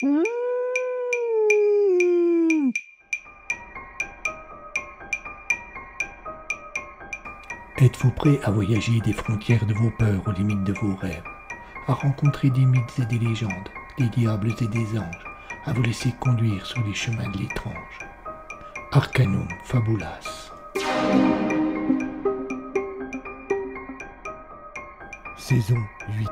Mmh. Êtes-vous prêt à voyager des frontières de vos peurs aux limites de vos rêves, à rencontrer des mythes et des légendes, des diables et des anges, à vous laisser conduire sur les chemins de l'étrange? Arcanum Fabulas. Saison 8.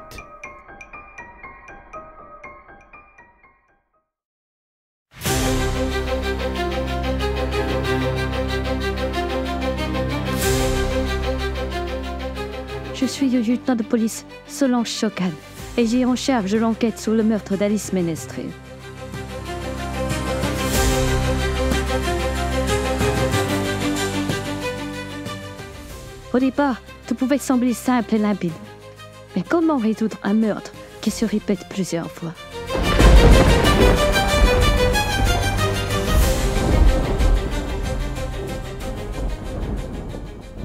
Je suis le lieutenant de police Solange Chocan et j'ai en charge l'enquête sur le meurtre d'Alice Ménestrel. Au départ, tout pouvait sembler simple et limpide. Mais comment résoudre un meurtre qui se répète plusieurs fois?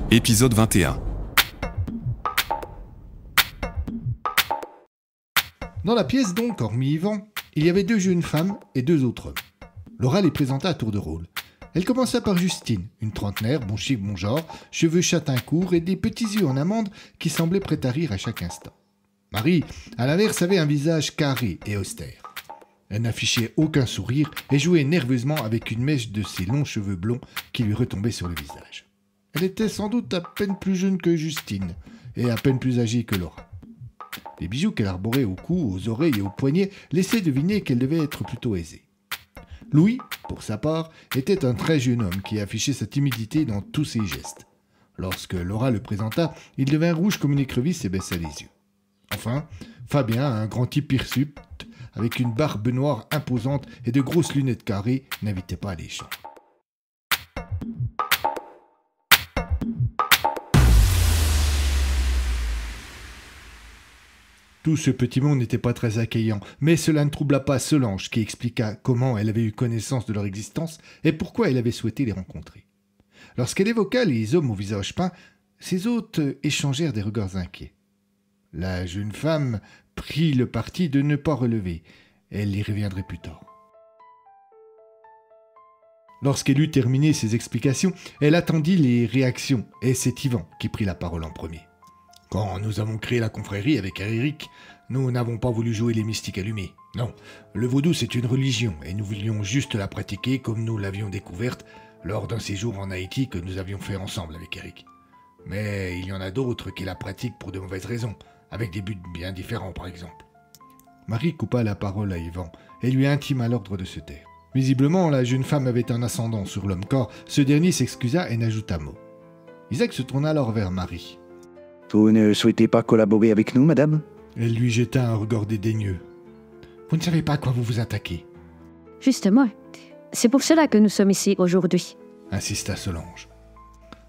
Épisode 21. Dans la pièce donc, hormis Yvan, il y avait deux jeunes femmes et deux autres hommes. Laura les présenta à tour de rôle. Elle commença par Justine, une trentenaire, bon chic, bon genre, cheveux châtains courts et des petits yeux en amande qui semblaient prêts à rire à chaque instant. Marie, à l'inverse, avait un visage carré et austère. Elle n'affichait aucun sourire et jouait nerveusement avec une mèche de ses longs cheveux blonds qui lui retombaient sur le visage. Elle était sans doute à peine plus jeune que Justine et à peine plus âgée que Laura. Les bijoux qu'elle arborait au cou, aux oreilles et aux poignets laissaient deviner qu'elle devait être plutôt aisée. Louis, pour sa part, était un très jeune homme qui affichait sa timidité dans tous ses gestes. Lorsque Laura le présenta, il devint rouge comme une écrevisse et baissa les yeux. Enfin, Fabien, un grand type hirsute, avec une barbe noire imposante et de grosses lunettes carrées, n'invitait pas à l'échange. Tout ce petit monde n'était pas très accueillant, mais cela ne troubla pas Solange, qui expliqua comment elle avait eu connaissance de leur existence et pourquoi elle avait souhaité les rencontrer. Lorsqu'elle évoqua les hommes au visage peint, ses hôtes échangèrent des regards inquiets. La jeune femme prit le parti de ne pas relever. Elle y reviendrait plus tard. Lorsqu'elle eut terminé ses explications, elle attendit les réactions, et c'est Yvan qui prit la parole en premier. Quand nous avons créé la confrérie avec Eric, nous n'avons pas voulu jouer les mystiques allumés. Non, le vaudou c'est une religion et nous voulions juste la pratiquer comme nous l'avions découverte lors d'un séjour en Haïti que nous avions fait ensemble avec Eric. Mais il y en a d'autres qui la pratiquent pour de mauvaises raisons, avec des buts bien différents par exemple. Marie coupa la parole à Yvan et lui intima l'ordre de se taire. Visiblement, la jeune femme avait un ascendant sur l'homme car ce dernier s'excusa et n'ajouta mot. Isaac se tourna alors vers Marie. Vous ne souhaitez pas collaborer avec nous, madame? Elle lui jeta un regard dédaigneux. Vous ne savez pas à quoi vous vous attaquez, Justement, c'est pour cela que nous sommes ici aujourd'hui. insista Solange.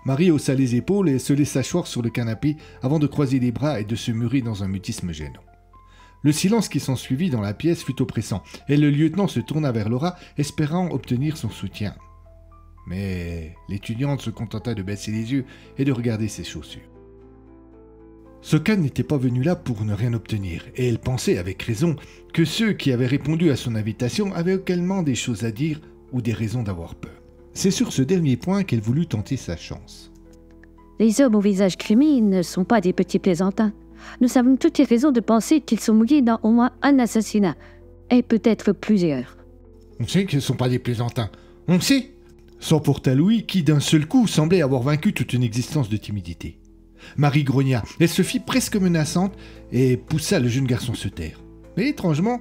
Marie haussa les épaules et se laissa choir sur le canapé avant de croiser les bras et de se murer dans un mutisme gênant. Le silence qui s'ensuivit dans la pièce fut oppressant, et le lieutenant se tourna vers Laura, espérant obtenir son soutien. Mais l'étudiante se contenta de baisser les yeux et de regarder ses chaussures. Socan n'était pas venu là pour ne rien obtenir, et elle pensait avec raison que ceux qui avaient répondu à son invitation avaient également des choses à dire ou des raisons d'avoir peur. C'est sur ce dernier point qu'elle voulut tenter sa chance. Les hommes au visage crémé ne sont pas des petits plaisantins. Nous avons toutes les raisons de penser qu'ils sont mouillés dans au moins un assassinat, et peut-être plusieurs. On sait qu'ils ne sont pas des plaisantins. On le sait. S'emporta Louis qui d'un seul coup semblait avoir vaincu toute une existence de timidité. Marie grogna, elle se fit presque menaçante et poussa le jeune garçon se taire. Mais étrangement,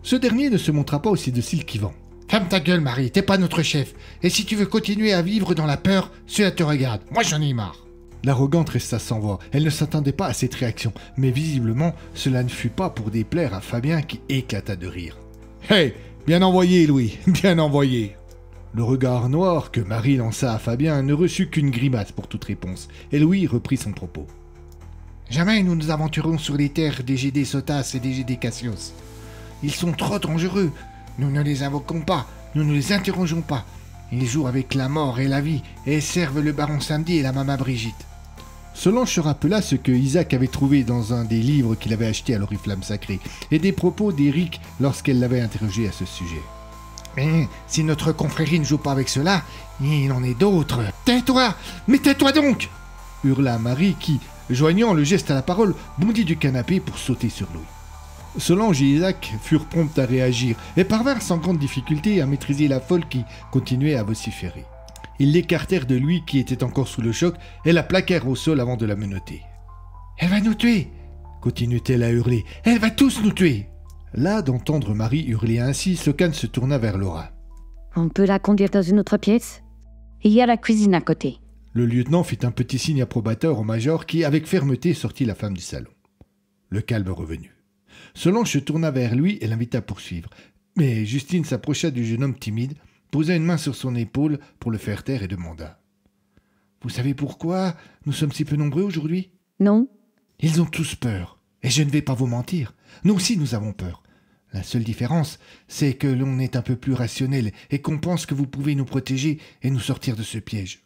ce dernier ne se montra pas aussi docile qu'Yvan. « Ferme ta gueule, Marie, t'es pas notre chef. Et si tu veux continuer à vivre dans la peur, cela te regarde. Moi, j'en ai marre. » L'arrogante resta sans voix. Elle ne s'attendait pas à cette réaction, mais visiblement, cela ne fut pas pour déplaire à Fabien qui éclata de rire. « Hey, bien envoyé, Louis, bien envoyé !» Le regard noir que Marie lança à Fabien ne reçut qu'une grimace pour toute réponse, et Louis reprit son propos. « Jamais nous nous aventurons sur les terres des GD Sotas et des GD Cassios. Ils sont trop dangereux. Nous ne les invoquons pas, nous ne les interrogeons pas. Ils jouent avec la mort et la vie et servent le baron Samedi et la maman Brigitte. Solange se rappela ce que Isaac avait trouvé dans un des livres qu'il avait acheté à l'Oriflamme Sacrée et des propos d'Éric lorsqu'elle l'avait interrogé à ce sujet. « Mais si notre confrérie ne joue pas avec cela, il en est d'autres. Tais-toi! Mais tais-toi donc !» hurla Marie qui, joignant le geste à la parole, bondit du canapé pour sauter sur Louis. Solange et Isaac furent prompts à réagir et parvinrent sans grande difficulté à maîtriser la folle qui continuait à vociférer. Ils l'écartèrent de lui qui était encore sous le choc et la plaquèrent au sol avant de la menotter. « Elle va nous tuer !» continuait-elle à hurler. « Elle va tous nous tuer !» Là d'entendre Marie hurler ainsi, Sokan se tourna vers Laura. « On peut la conduire dans une autre pièce ?» Il y a la cuisine à côté. Le lieutenant fit un petit signe approbateur au major qui, avec fermeté, sortit la femme du salon. Le calme revenu. Solange se tourna vers lui et l'invita à poursuivre. Mais Justine s'approcha du jeune homme timide, posa une main sur son épaule pour le faire taire et demanda. « Vous savez pourquoi nous sommes si peu nombreux aujourd'hui ?»« Non. » « Ils ont tous peur. Et je ne vais pas vous mentir. Nous aussi nous avons peur. La seule différence, c'est que l'on est un peu plus rationnel et qu'on pense que vous pouvez nous protéger et nous sortir de ce piège. »«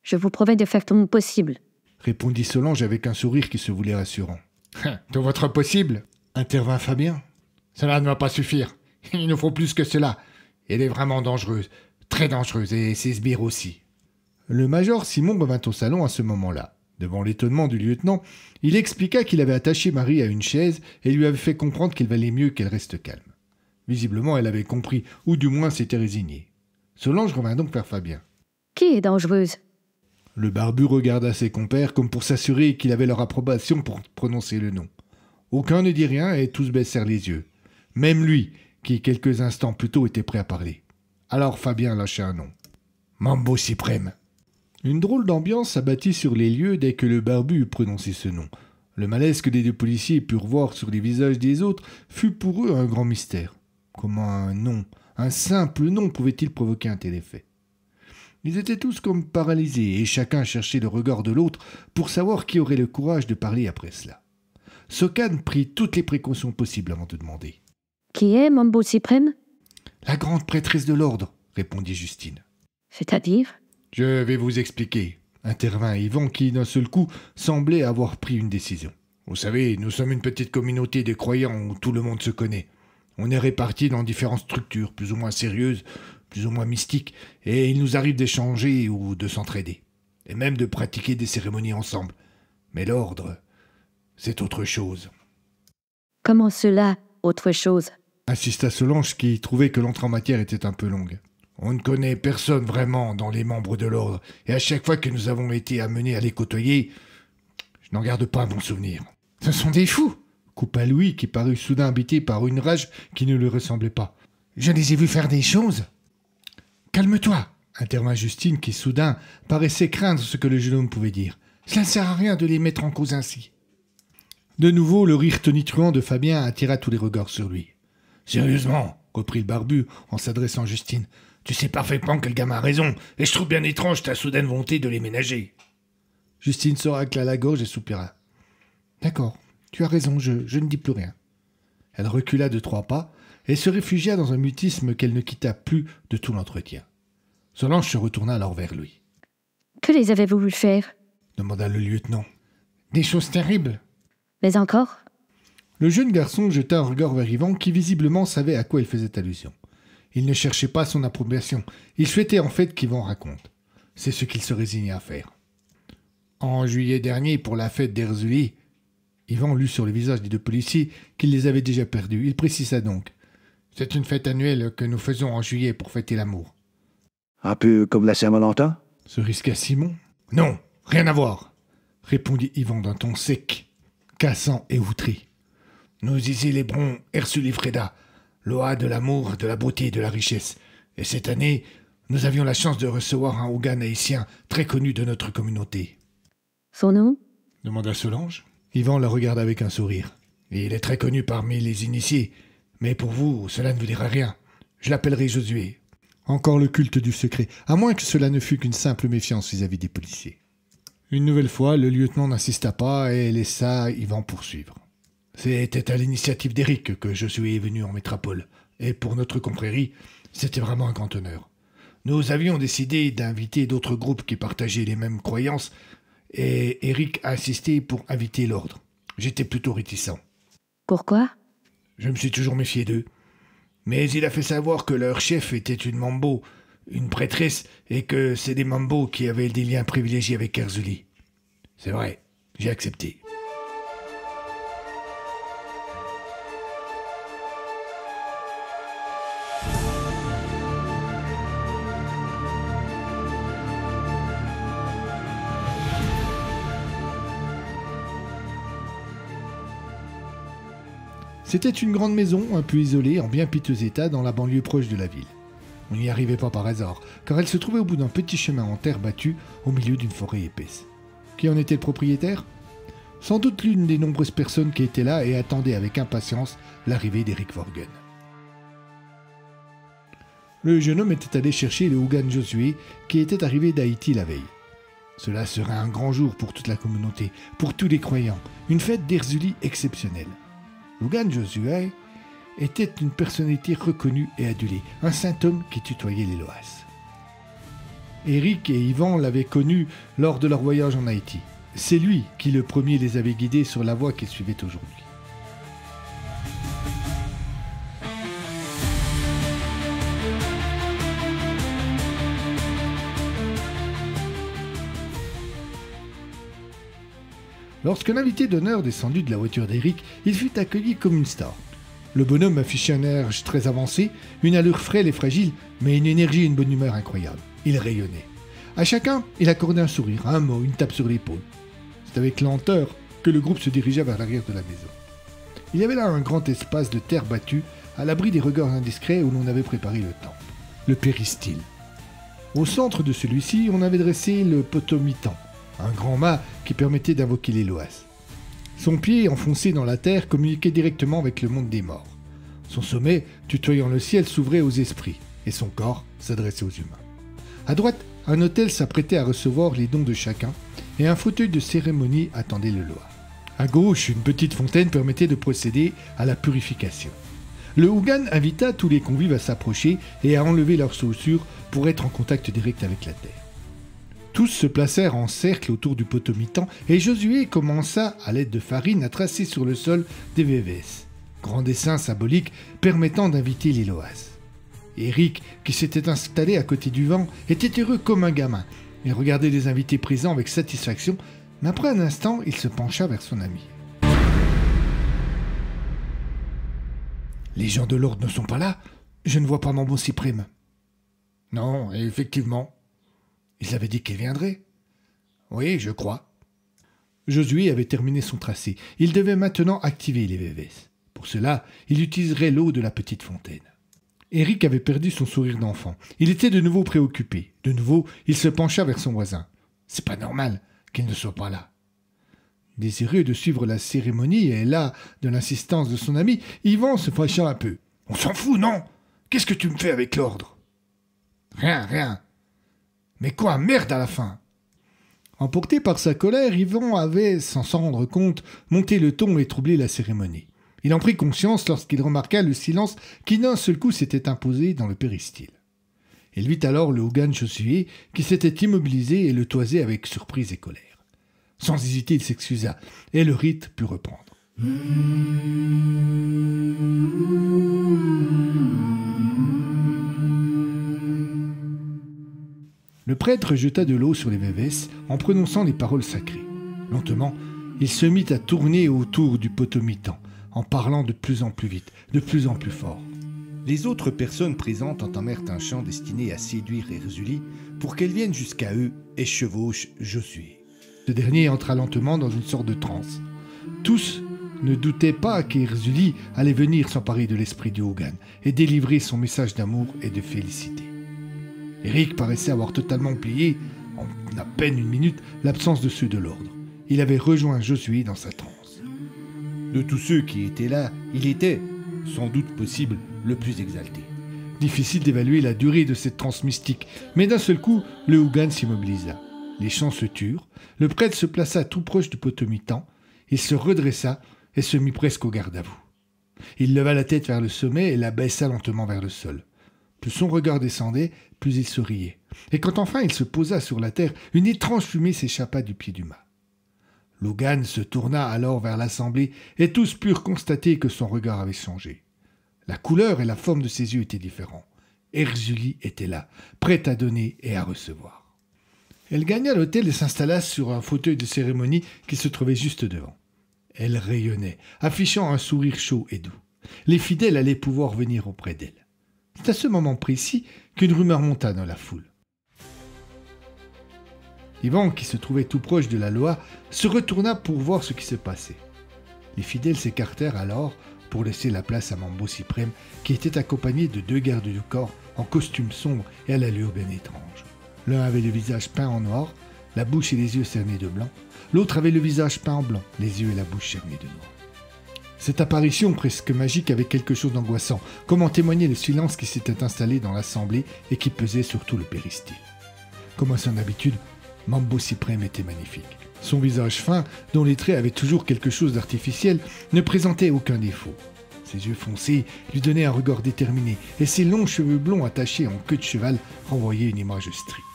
Je vous promets de faire tout mon possible. » répondit Solange avec un sourire qui se voulait rassurant. « Tout votre possible ?» intervint Fabien. « Cela ne va pas suffire. Il nous faut plus que cela. Elle est vraiment dangereuse, très dangereuse, et ses sbires aussi. » Le major Simon revint au salon à ce moment-là. Devant l'étonnement du lieutenant, il expliqua qu'il avait attaché Marie à une chaise et lui avait fait comprendre qu'il valait mieux qu'elle reste calme. Visiblement, elle avait compris, ou du moins s'était résignée. Solange revint donc vers Fabien. « Qui est dangereuse ?» Le barbu regarda ses compères comme pour s'assurer qu'il avait leur approbation pour prononcer le nom. Aucun ne dit rien et tous baissèrent les yeux. Même lui, qui quelques instants plus tôt était prêt à parler. Alors Fabien lâcha un nom. « Mambo Suprême !» Une drôle d'ambiance s'abattit sur les lieux dès que le barbu eut prononcé ce nom. Le malaise que les deux policiers purent voir sur les visages des autres fut pour eux un grand mystère. Comment un nom, un simple nom, pouvait-il provoquer un tel effet ? Ils étaient tous comme paralysés et chacun cherchait le regard de l'autre pour savoir qui aurait le courage de parler après cela. Sokan prit toutes les précautions possibles avant de demander. « Qui est Mambo Suprême ?»« La grande prêtresse de l'ordre, » répondit Justine. « C'est-à-dire ?»« Je vais vous expliquer, » intervint Yvan qui, d'un seul coup, semblait avoir pris une décision. Vous savez, nous sommes une petite communauté de croyants où tout le monde se connaît. On est répartis dans différentes structures, plus ou moins sérieuses, plus ou moins mystiques, et il nous arrive d'échanger ou de s'entraider, et même de pratiquer des cérémonies ensemble. Mais l'ordre, c'est autre chose. »« Comment cela, autre chose ?» insista Solange qui trouvait que l'entrée en matière était un peu longue. On ne connaît personne vraiment dans les membres de l'ordre, et à chaque fois que nous avons été amenés à les côtoyer, je n'en garde pas un bon souvenir. « Ce sont des fous !» coupa Louis, qui parut soudain habité par une rage qui ne lui ressemblait pas. « Je les ai vus faire des choses !»« Calme-toi !» intervint Justine, qui soudain paraissait craindre ce que le jeune homme pouvait dire. « Cela ne sert à rien de les mettre en cause ainsi. » De nouveau, le rire tonitruant de Fabien attira tous les regards sur lui. « Sérieusement !» reprit le barbu en s'adressant à Justine. Tu sais parfaitement que le gamin a raison, et je trouve bien étrange ta soudaine volonté de les ménager. Justine se racla la gorge et soupira. D'accord, tu as raison, je ne dis plus rien. Elle recula de 3 pas et se réfugia dans un mutisme qu'elle ne quitta plus de tout l'entretien. Solange se retourna alors vers lui. Que les avez-vous vu faire ? Demanda le lieutenant. Des choses terribles. Mais encore ? Le jeune garçon jeta un regard vers Yvan qui visiblement savait à quoi il faisait allusion. Il ne cherchait pas son approbation. Il souhaitait en fait qu'Yvan raconte. C'est ce qu'il se résignait à faire. En juillet dernier, pour la fête d'Erzuli, Yvan lut sur le visage des 2 policiers qu'il les avait déjà perdus. Il précisa donc. C'est une fête annuelle que nous faisons en juillet pour fêter l'amour. Un peu comme la Saint-Valentin ? Se risqua Simon. Non, rien à voir, répondit Yvan d'un ton sec, cassant et outré. Nous y célébrons Ersulifreda, Loa de l'amour, de la beauté et de la richesse. Et cette année, nous avions la chance de recevoir un Ougan haïtien très connu de notre communauté. Son nom ? Demanda Solange. Yvan la regarda avec un sourire. Et il est très connu parmi les initiés. Mais pour vous, cela ne vous dira rien. Je l'appellerai Josué. Encore le culte du secret, à moins que cela ne fût qu'une simple méfiance vis-à-vis des policiers. Une nouvelle fois, le lieutenant n'insista pas et laissa Yvan poursuivre. C'était à l'initiative d'Éric que Josué est venu en métropole, et pour notre confrérie, c'était vraiment un grand honneur. Nous avions décidé d'inviter d'autres groupes qui partageaient les mêmes croyances, et Eric a insisté pour inviter l'ordre. J'étais plutôt réticent. Pourquoi? Je me suis toujours méfié d'eux. Mais il a fait savoir que leur chef était une mambo, une prêtresse, et que c'est des mambos qui avaient des liens privilégiés avec Erzuli. C'est vrai, j'ai accepté. C'était une grande maison, un peu isolée, en bien piteux état, dans la banlieue proche de la ville. On n'y arrivait pas par hasard, car elle se trouvait au bout d'un petit chemin en terre battue, au milieu d'une forêt épaisse. Qui en était le propriétaire? Sans doute l'une des nombreuses personnes qui étaient là et attendaient avec impatience l'arrivée d'Eric Worgen. Le jeune homme était allé chercher le Hougan Josué, qui était arrivé d'Haïti la veille. Cela serait un grand jour pour toute la communauté, pour tous les croyants, une fête d'Erzuli exceptionnelle. Hougan Josué était une personnalité reconnue et adulée, un saint homme qui tutoyait les Loas. Eric et Yvan l'avaient connu lors de leur voyage en Haïti. C'est lui qui le premier les avait guidés sur la voie qu'ils suivaient aujourd'hui. Lorsque l'invité d'honneur descendit de la voiture d'Eric, il fut accueilli comme une star. Le bonhomme affichait un air très avancé, une allure frêle et fragile, mais une énergie et une bonne humeur incroyables. Il rayonnait. À chacun, il accordait un sourire, un mot, une tape sur l'épaule. C'est avec lenteur que le groupe se dirigea vers l'arrière de la maison. Il y avait là un grand espace de terre battue, à l'abri des regards indiscrets où l'on avait préparé le temple. Le péristyle. Au centre de celui-ci, on avait dressé le potomitan, un grand mât qui permettait d'invoquer les Loas. Son pied, enfoncé dans la terre, communiquait directement avec le monde des morts. Son sommet, tutoyant le ciel, s'ouvrait aux esprits, et son corps s'adressait aux humains. À droite, un autel s'apprêtait à recevoir les dons de chacun, et un fauteuil de cérémonie attendait le Loa. À gauche, une petite fontaine permettait de procéder à la purification. Le Hougan invita tous les convives à s'approcher et à enlever leurs chaussures pour être en contact direct avec la terre. Tous se placèrent en cercle autour du potomitan et Josué commença, à l'aide de farine, à tracer sur le sol des vévès, grand dessin symbolique permettant d'inviter les Loas. Eric, qui s'était installé à côté du vent, était heureux comme un gamin et regardait les invités présents avec satisfaction, mais après un instant, il se pencha vers son ami. « Les gens de l'ordre ne sont pas là? Je ne vois pas Mambo Cyprime. »« Non, effectivement. Ils avaient dit qu'ils viendraient. »« Oui, je crois. » Josué avait terminé son tracé. Il devait maintenant activer les vévès. Pour cela, il utiliserait l'eau de la petite fontaine. Eric avait perdu son sourire d'enfant. Il était de nouveau préoccupé. De nouveau, il se pencha vers son voisin. « C'est pas normal qu'il ne soit pas là. » Désireux de suivre la cérémonie et là de l'insistance de son ami, Yvan se fâcha un peu. « On s'en fout, non? Qu'est-ce que tu me fais avec l'ordre? »« Rien, rien. Mais quoi, merde à la fin !» Emporté par sa colère, Yvan avait, sans s'en rendre compte, monté le ton et troublé la cérémonie. Il en prit conscience lorsqu'il remarqua le silence qui d'un seul coup s'était imposé dans le péristyle. Il vit alors le Hougan Josué qui s'était immobilisé et le toisait avec surprise et colère. Sans hésiter, il s'excusa, et le rite put reprendre. Le prêtre jeta de l'eau sur les vévès en prononçant les paroles sacrées. Lentement, il se mit à tourner autour du potomitan, en parlant de plus en plus vite, de plus en plus fort. Les autres personnes présentes entamèrent un chant destiné à séduire Erzuli pour qu'elle vienne jusqu'à eux et chevauche Josué. Ce dernier entra lentement dans une sorte de transe. Tous ne doutaient pas qu'Erzuli allait venir s'emparer de l'esprit du Hougan et délivrer son message d'amour et de félicité. Eric paraissait avoir totalement oublié, en à peine une minute, l'absence de ceux de l'ordre. Il avait rejoint Josué dans sa transe. De tous ceux qui étaient là, il était, sans doute possible, le plus exalté. Difficile d'évaluer la durée de cette transe mystique, mais d'un seul coup, le Hougan s'immobilisa. Les chants se turent, le prêtre se plaça tout proche du potomitan, il se redressa et se mit presque au garde-à-vous. Il leva la tête vers le sommet et la baissa lentement vers le sol. Plus son regard descendait, plus il souriait. Et quand enfin il se posa sur la terre, une étrange fumée s'échappa du pied du mât. Logan se tourna alors vers l'assemblée, et tous purent constater que son regard avait changé. La couleur et la forme de ses yeux étaient différents. Erzulie était là, prête à donner et à recevoir. Elle gagna l'autel et s'installa sur un fauteuil de cérémonie qui se trouvait juste devant. Elle rayonnait, affichant un sourire chaud et doux. Les fidèles allaient pouvoir venir auprès d'elle. C'est à ce moment précis qu'une rumeur monta dans la foule. Yvan, qui se trouvait tout proche de la loi, se retourna pour voir ce qui se passait. Les fidèles s'écartèrent alors pour laisser la place à Mambo Suprême, qui était accompagné de 2 gardes du corps en costume sombre et à l'allure bien étrange. L'un avait le visage peint en noir, la bouche et les yeux cernés de blanc. L'autre avait le visage peint en blanc, les yeux et la bouche cernés de noir. Cette apparition presque magique avait quelque chose d'angoissant, comme en témoignait le silence qui s'était installé dans l'assemblée et qui pesait sur tout le péristyle. Comme à son habitude, Mambo Suprême était magnifique. Son visage fin, dont les traits avaient toujours quelque chose d'artificiel, ne présentait aucun défaut. Ses yeux foncés lui donnaient un regard déterminé, et ses longs cheveux blonds attachés en queue de cheval renvoyaient une image stricte.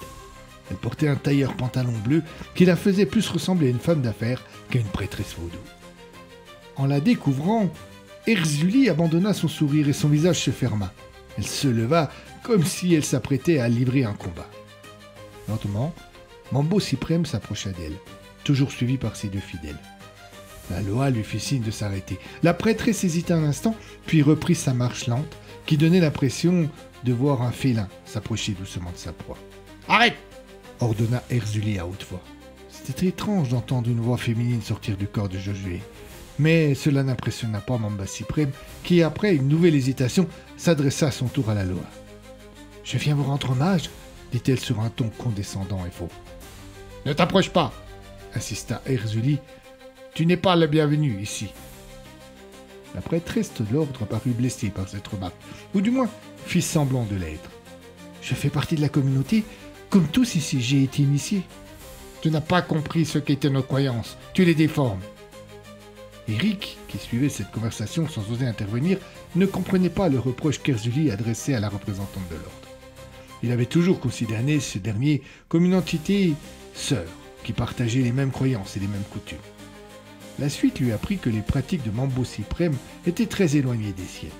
Elle portait un tailleur pantalon bleu qui la faisait plus ressembler à une femme d'affaires qu'à une prêtresse vaudou. En la découvrant, Erzulie abandonna son sourire et son visage se ferma. Elle se leva comme si elle s'apprêtait à livrer un combat. Lentement, Mambo Suprême s'approcha d'elle, toujours suivi par ses 2 fidèles. La loi lui fit signe de s'arrêter. La prêtresse hésita un instant, puis reprit sa marche lente, qui donnait l'impression de voir un félin s'approcher doucement de sa proie. « Arrête !» ordonna Erzulie à haute voix. C'était étrange d'entendre une voix féminine sortir du corps de Josué. Mais cela n'impressionna pas Mambo Suprême, qui, après une nouvelle hésitation, s'adressa à son tour à la loi. « Je viens vous rendre hommage » dit-elle sur un ton condescendant et faux. « Ne t'approche pas !» insista Erzulie. « Tu n'es pas le bienvenu ici. » La prêtresse de l'ordre parut blessée par cette remarque, ou du moins fit semblant de l'être. « Je fais partie de la communauté. Comme tous ici, j'ai été initié. »« Tu n'as pas compris ce qu'étaient nos croyances. Tu les déformes. » Eric, qui suivait cette conversation sans oser intervenir, ne comprenait pas le reproche qu'Erzulie adressait à la représentante de l'ordre. Il avait toujours considéré ce dernier comme une entité sœur, qui partageait les mêmes croyances et les mêmes coutumes. La suite lui apprit que les pratiques de Mambo Suprême étaient très éloignées des siennes.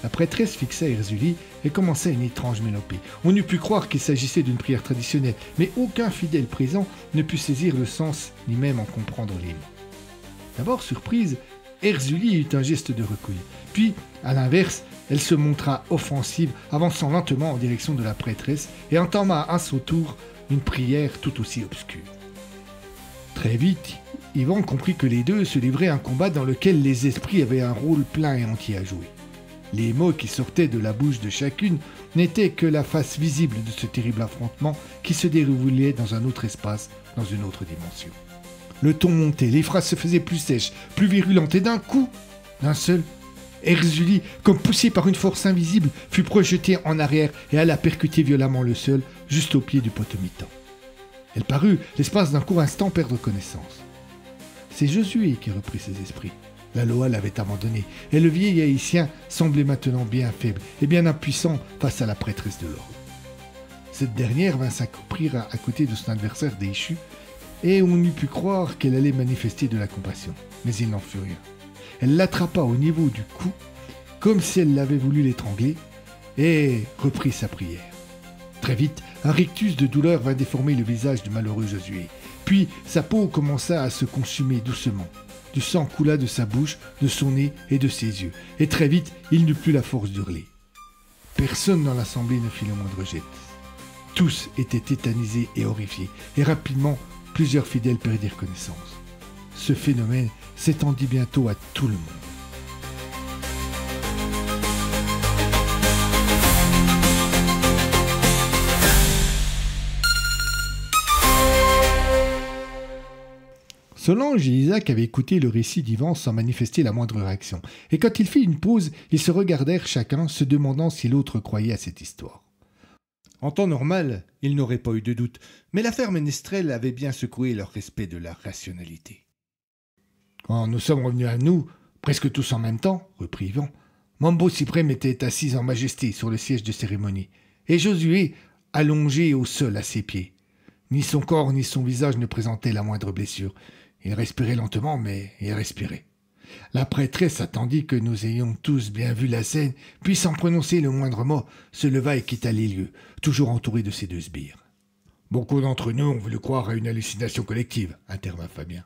La prêtresse fixa Erzulie et commença une étrange mélopée. On eût pu croire qu'il s'agissait d'une prière traditionnelle, mais aucun fidèle présent ne put saisir le sens ni même en comprendre les mots. D'abord surprise, Erzulie eut un geste de recul. Puis, à l'inverse, elle se montra offensive, avançant lentement en direction de la prêtresse et entama à son tour une prière tout aussi obscure. Très vite, Yvan comprit que les deux se livraient à un combat dans lequel les esprits avaient un rôle plein et entier à jouer. Les mots qui sortaient de la bouche de chacune n'étaient que la face visible de ce terrible affrontement qui se déroulait dans un autre espace, dans une autre dimension. Le ton montait, les phrases se faisaient plus sèches, plus virulentes, et d'un coup, d'un seul, Erzulie, comme poussée par une force invisible, fut projetée en arrière et alla percuter violemment le sol, juste au pied du potomitan. Elle parut, l'espace d'un court instant, perdre connaissance. C'est Josué qui reprit ses esprits. La loi l'avait abandonné, et le vieil haïtien semblait maintenant bien faible et bien impuissant face à la prêtresse de l'ordre. Cette dernière vint s'accroupir à côté de son adversaire déchu, et on eût pu croire qu'elle allait manifester de la compassion, mais il n'en fut rien. Elle l'attrapa au niveau du cou, comme si elle l'avait voulu l'étrangler, et reprit sa prière. Très vite, un rictus de douleur vint déformer le visage du malheureux Josué. Puis sa peau commença à se consumer doucement. Du sang coula de sa bouche, de son nez et de ses yeux, et très vite, il n'eut plus la force d'hurler. Personne dans l'assemblée ne fit le moindre geste. Tous étaient tétanisés et horrifiés, et rapidement, plusieurs fidèles perdirent connaissance. Ce phénomène s'étendit bientôt à tout le monde. Solange et Isaac avaient écouté le récit d'Yvan sans manifester la moindre réaction, et quand il fit une pause, ils se regardèrent chacun, se demandant si l'autre croyait à cette histoire. En temps normal, ils n'auraient pas eu de doute, mais l'affaire Ménestrel avait bien secoué leur respect de la rationalité. « Quand nous sommes revenus à nous, presque tous en même temps, reprit Yvan, Mambo Suprême était assis en majesté sur le siège de cérémonie, et Josué allongé au sol à ses pieds. Ni son corps ni son visage ne présentaient la moindre blessure. Il respirait lentement, mais il respirait. La prêtresse attendit que nous ayons tous bien vu la scène, puis sans prononcer le moindre mot, se leva et quitta les lieux, toujours entouré de ses deux sbires. Beaucoup d'entre nous ont voulu croire à une hallucination collective, intervint Fabien.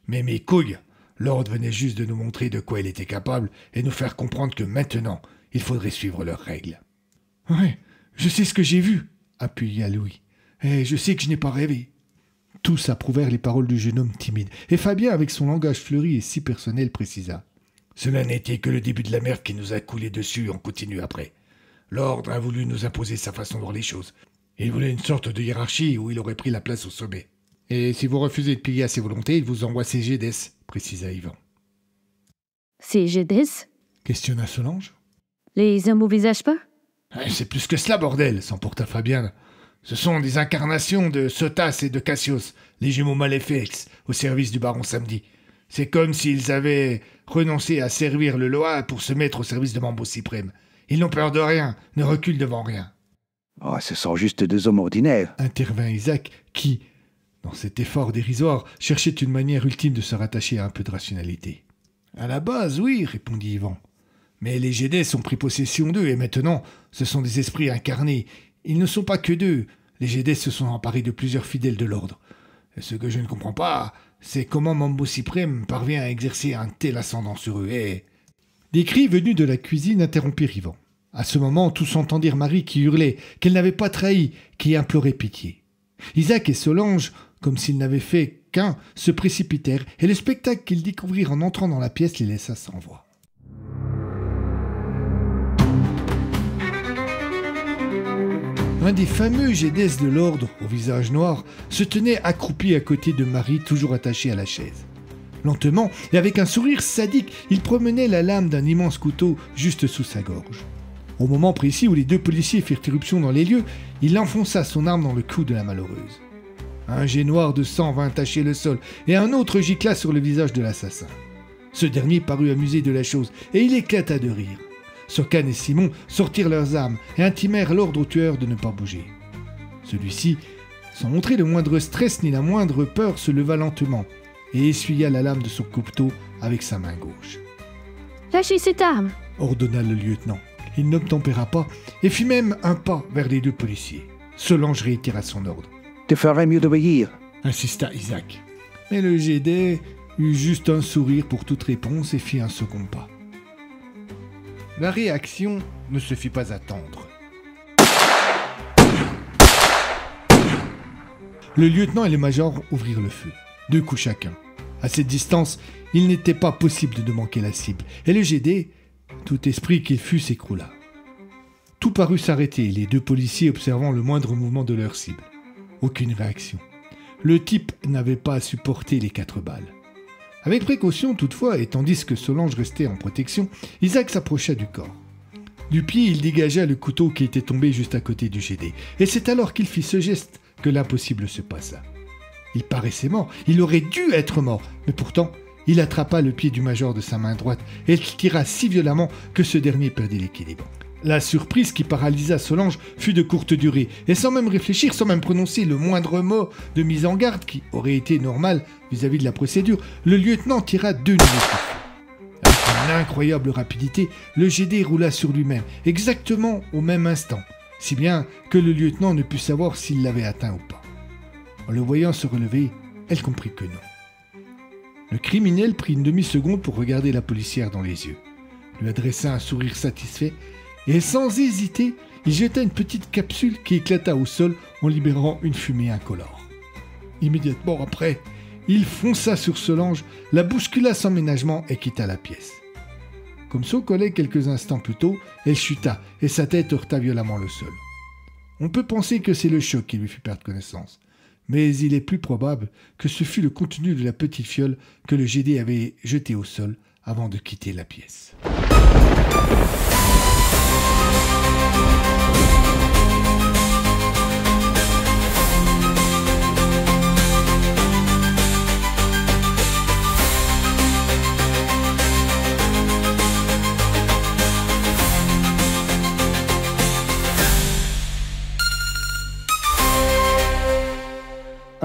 Mais mes couilles, l'ordre venait juste de nous montrer de quoi il était capable et nous faire comprendre que maintenant, il faudrait suivre leurs règles. « Ouais, je sais ce que j'ai vu, » appuya Louis. « Et je sais que je n'ai pas rêvé. » Tous approuvèrent les paroles du jeune homme timide, et Fabien, avec son langage fleuri et si personnel, précisa. « Cela n'était que le début de la merde qui nous a coulé dessus en continu après. L'ordre a voulu nous imposer sa façon de voir les choses. Il voulait une sorte de hiérarchie où il aurait pris la place au sommet. Et si vous refusez de plier à ses volontés, il vous envoie ses GDS, précisa Yvan. Ces GDS? Questionna Solange. Les hommes au visage pas? C'est plus que cela, bordel, s'emporta Fabien. Ce sont des incarnations de Sotas et de Cassios, les jumeaux maléfiques, au service du baron Samedi. C'est comme s'ils avaient renoncé à servir le Loa pour se mettre au service de Mambo Suprême. Ils n'ont peur de rien, ne reculent devant rien. Oh, ce sont juste deux hommes ordinaires, intervint Isaac, qui, dans cet effort dérisoire, cherchait une manière ultime de se rattacher à un peu de rationalité. À la base, oui, répondit Yvan. Mais les GDS ont pris possession d'eux, et maintenant, ce sont des esprits incarnés. Ils ne sont pas que deux. Les GDS se sont emparés de plusieurs fidèles de l'ordre. Et ce que je ne comprends pas, c'est comment Mambo Suprême parvient à exercer un tel ascendant sur eux. Et... Des cris venus de la cuisine interrompirent Yvan. À ce moment, tous entendirent Marie qui hurlait, qu'elle n'avait pas trahi, qui implorait pitié. Isaac et Solange, comme s'ils n'avaient fait qu'un, se précipitèrent, et le spectacle qu'ils découvrirent en entrant dans la pièce les laissa sans voix. Un des fameux GDS de l'ordre, au visage noir, se tenait accroupi à côté de Marie, toujours attachée à la chaise. Lentement, et avec un sourire sadique, il promenait la lame d'un immense couteau juste sous sa gorge. Au moment précis où les deux policiers firent irruption dans les lieux, il enfonça son arme dans le cou de la malheureuse. Un jet noir de sang vint tacher le sol, et un autre gicla sur le visage de l'assassin. Ce dernier parut amusé de la chose, et il éclata de rire. Socan et Simon sortirent leurs armes et intimèrent l'ordre au tueur de ne pas bouger. Celui-ci, sans montrer le moindre stress ni la moindre peur, se leva lentement et essuya la lame de son couteau avec sa main gauche. « Lâchez cette arme !» ordonna le lieutenant. Il n'obtempéra pas et fit même un pas vers les deux policiers. Solange réitéra son ordre. « Tu ferais mieux d'obéir » insista Isaac. Mais le GD eut juste un sourire pour toute réponse et fit un second pas. La réaction ne se fit pas attendre. Le lieutenant et le major ouvrirent le feu, 2 coups chacun. À cette distance, il n'était pas possible de manquer la cible, et le GD, tout esprit qu'il fût, s'écroula. Tout parut s'arrêter, les 2 policiers observant le moindre mouvement de leur cible. Aucune réaction. Le type n'avait pas à supporter les 4 balles. Avec précaution toutefois, et tandis que Solange restait en protection, Isaac s'approcha du corps. Du pied, il dégagea le couteau qui était tombé juste à côté du GD, et c'est alors qu'il fit ce geste que l'impossible se passa. Il paraissait mort, il aurait dû être mort, mais pourtant, il attrapa le pied du major de sa main droite et il tira si violemment que ce dernier perdit l'équilibre. La surprise qui paralysa Solange fut de courte durée, et sans même réfléchir, sans même prononcer le moindre mot de mise en garde qui aurait été normal vis-à-vis de la procédure, le lieutenant tira 2 nouveaux coups. Avec une incroyable rapidité, le GD roula sur lui-même, exactement au même instant, si bien que le lieutenant ne put savoir s'il l'avait atteint ou pas. En le voyant se relever, elle comprit que non. Le criminel prit une demi-seconde pour regarder la policière dans les yeux, lui adressa un sourire satisfait, et sans hésiter, il jeta une petite capsule qui éclata au sol en libérant une fumée incolore. Immédiatement après, il fonça sur Solange, la bouscula sans ménagement et quitta la pièce. Comme son collègue quelques instants plus tôt, elle chuta et sa tête heurta violemment le sol. On peut penser que c'est le choc qui lui fit perdre connaissance, mais il est plus probable que ce fut le contenu de la petite fiole que le GD avait jetée au sol avant de quitter la pièce.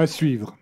À suivre.